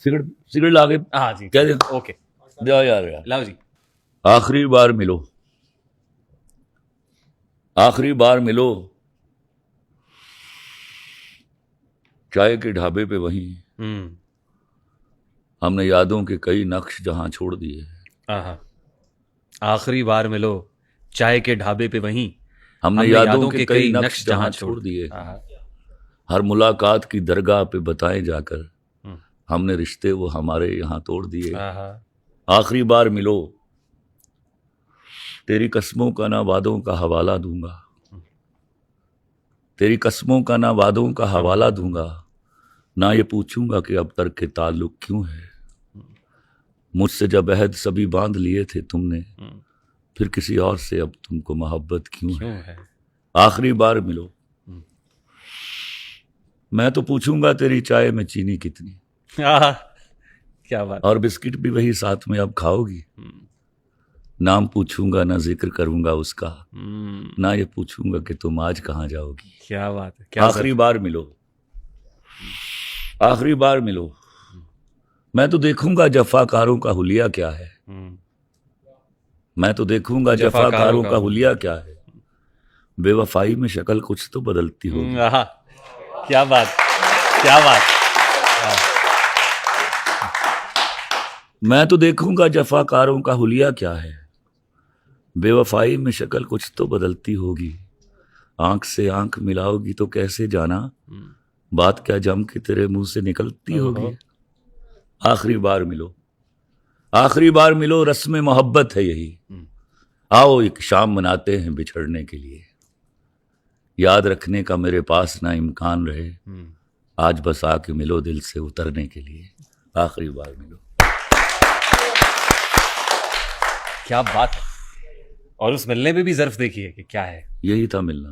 Cigarette لا کے ہاں جی کہہ دیں اوکے جا یار لاؤ جی. آخری بار ملو، آخری بار ملو چائے کے ڈھابے پہ وہیں ہم نے یادوں کے کئی نقش جہاں چھوڑ دیے. آخری بار ملو چائے کے ڈھابے پہ وہیں ہم نے یادوں کے کئی نقش جہاں چھوڑ دیے. ہر ملاقات کی درگاہ پہ بتائیں جا کر ہم نے رشتے وہ ہمارے یہاں توڑ دیے. آخری بار ملو، تیری قسموں کا نہ وعدوں کا حوالہ دوں گا، تیری قسموں کا نہ وعدوں کا حوالہ دوں گا، نہ یہ پوچھوں گا کہ اب تک کے تعلق کیوں ہے. مجھ سے جب عہد سبھی باندھ لیے تھے تم نے، پھر کسی اور سے اب تم کو محبت کیوں ہے. آخری بار ملو، میں تو پوچھوں گا تیری چائے میں چینی کتنی، کیا بات. اور بسکٹ بھی وہی ساتھ میں اب کھاؤ گی. نام پوچھوں گا نہ ذکر کروں گا اس کا، نہ یہ پوچھوں گا کہ تم آج کہاں جاؤ گی. کیا بات ہے. آخری بار ملو، آخری بار ملو، میں تو دیکھوں گا جفا کاروں کا حلیہ کیا ہے، میں تو دیکھوں گا جفا کاروں کا حلیہ کیا ہے. بے وفائی میں شکل کچھ تو بدلتی ہوگی. کیا بات کیا بات. میں تو دیکھوں گا جفا کاروں کا حلیہ کیا ہے، بے وفائی میں شکل کچھ تو بدلتی ہوگی. آنکھ سے آنکھ ملاؤ گی تو کیسے جانا، بات کیا جم کے تیرے منہ سے نکلتی ہوگی. آخری بار ملو، آخری بار ملو، رسم محبت ہے یہی. آؤ ایک شام مناتے ہیں بچھڑنے کے لیے، یاد رکھنے کا میرے پاس نہ امکان رہے، آج بس آ کے ملو دل سے اترنے کے لیے. آخری بار ملو. کیا بات ہے. اور اس ملنے میں بھی ظرف دیکھیے کہ کیا ہے. یہی تھا ملنا،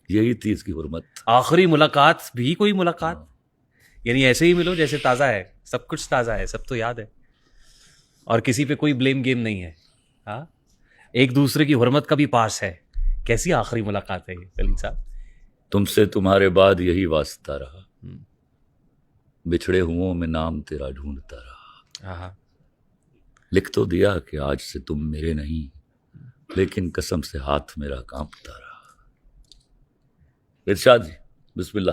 یہی تھی اس کی حرمت. آخری ملاقات بھی کوئی ملاقات، یعنی ایسے ہی ملو جیسے تازہ ہے، سب کچھ تازہ ہے، سب تو یاد ہے، اور کسی پہ کوئی بلیم گیم نہیں ہے. ہاں، ایک دوسرے کی حرمت کا بھی پاس ہے. کیسی آخری ملاقات ہے یہ سلیم صاحب. تم سے تمہارے بعد یہی واسطہ رہا، بچھڑے ہوں میں نام تیرا ڈھونڈتا رہا. لکھ تو دیا کہ آج سے تم میرے نہیں، لیکن قسم سے ہاتھ میرا کانپتا رہا. ارشاد جی، بسم اللہ.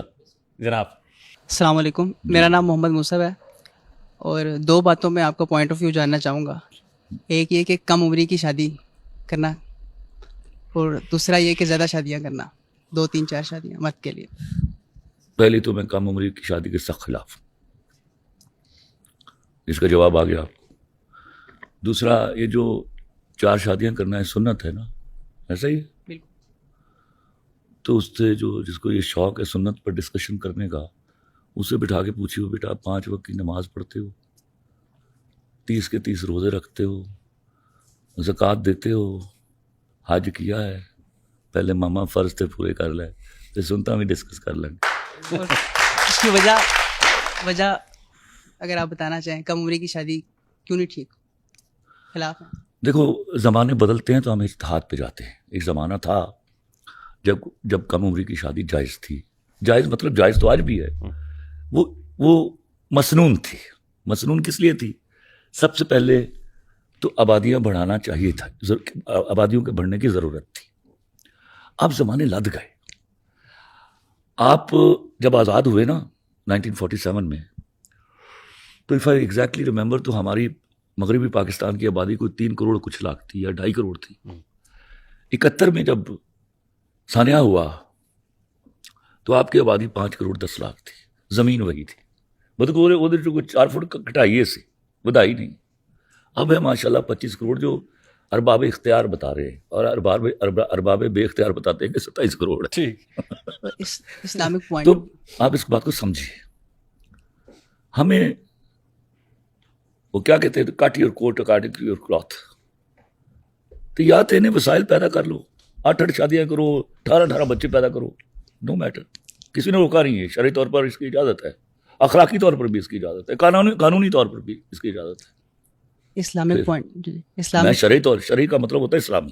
جناب السلام علیکم، میرا نام محمد مصعب ہے، اور دو باتوں میں آپ کا پوائنٹ آف ویو جاننا چاہوں گا. ایک یہ کہ کم عمری کی شادی کرنا، اور دوسرا یہ کہ زیادہ شادیاں کرنا، 2 3 4 شادیاں مرد کے لیے. پہلی تو میں کم عمری کی شادی کے سخت خلاف ہوں، اس کا جواب آ گیا آپ کو. دوسرا، یہ جو 4 شادیاں کرنا ہے سنت ہے نا، ایسا ہی ہے. بالکل. تو اس سے جس کو یہ شوق ہے سنت پر ڈسکشن کرنے کا، اسے بٹھا کے پوچھی ہو بیٹا 5 وقت کی نماز پڑھتے ہو، 30 کے 30 روزے رکھتے ہو، زکوٰۃ دیتے ہو، حج کیا ہے، پہلے ماما فرض تھے پورے کر لیں، پھر سنتا بھی ڈسکس کر لیں. اور اس کی وجہ اگر آپ بتانا چاہیں، کم عمری کی شادی کیوں نہیں ٹھیک، خلاف ہے؟ دیکھو، زمانے بدلتے ہیں تو ہم اجتہاد پہ جاتے ہیں. ایک زمانہ تھا جب کم عمری کی شادی جائز تھی. جائز مطلب جائز تو آج بھی ہے. وہ مسنون تھی. مسنون کس لیے تھی؟ سب سے پہلے تو آبادیاں بڑھانا چاہیے تھا، آبادیوں کے بڑھنے کی ضرورت تھی. اب زمانے لد گئے. آپ جب آزاد ہوئے نا 1947 میں، تو اف آئی ایگزیکٹلی ریمبر تو ہماری مغربی پاکستان کی آبادی کوئی 3 کروڑ کچھ لاکھ تھی یا 2.5 کروڑ تھی. 71 میں جب سانحہ ہوا تو آپ کی آبادی 5 کروڑ 10 لاکھ تھی. زمین وہی تھی، بس 4 فٹ کٹائیے سے بدائی نہیں. اب ہے ماشاءاللہ 25 کروڑ جو ارباب اختیار بتا رہے ہیں، اور ارباب بے اختیار بتاتے ہیں کہ 27 کروڑ ہے. Islamic point. تو آپ اس بات کو سمجھیے. ہمیں وہ کیا کہتے ہیں، cut your coat according to your cloth. تو یا تو انہیں وسائل پیدا کر لو، 8 شادیاں کرو، 18 بچے پیدا کرو، نو میٹر. کسی نے روکا نہیں ہے. شرعی طور پر اس کی اجازت ہے، اخلاقی طور پر بھی اس کی اجازت ہے، قانونی طور پر بھی اس کی اجازت ہے. Islamic point. میں شرعی کا مطلب ہوتا ہے اسلامی.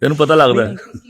ਤੈਨੂੰ ਪਤਾ ਲੱਗਦਾ ਹੈ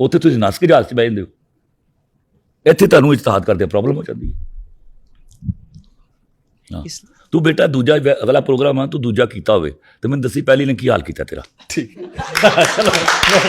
ਉੱਥੇ ਤੁਸੀਂ ਨਸ ਕੇ ਜਹਾਜ਼ 'ਚ ਬਹਿ ਜਾਂਦੇ ਹੋ, ਇੱਥੇ ਤੁਹਾਨੂੰ ਇਜਤਿਹਾਦ ਕਰਦੇ ਪ੍ਰੋਬਲਮ ਹੋ ਜਾਂਦੀ ਹੈ। ਹਾਂ, ਤੂੰ ਬੇਟਾ ਦੂਜਾ ਅਗਲਾ ਪ੍ਰੋਗਰਾਮ ਆ, ਤੂੰ ਦੂਜਾ ਕੀਤਾ ਹੋਵੇ ਤੇ ਮੈਨੂੰ ਦੱਸੀ ਪਹਿਲੀ ਨੇ ਕੀ ਹਾਲ ਕੀਤਾ ਤੇਰਾ।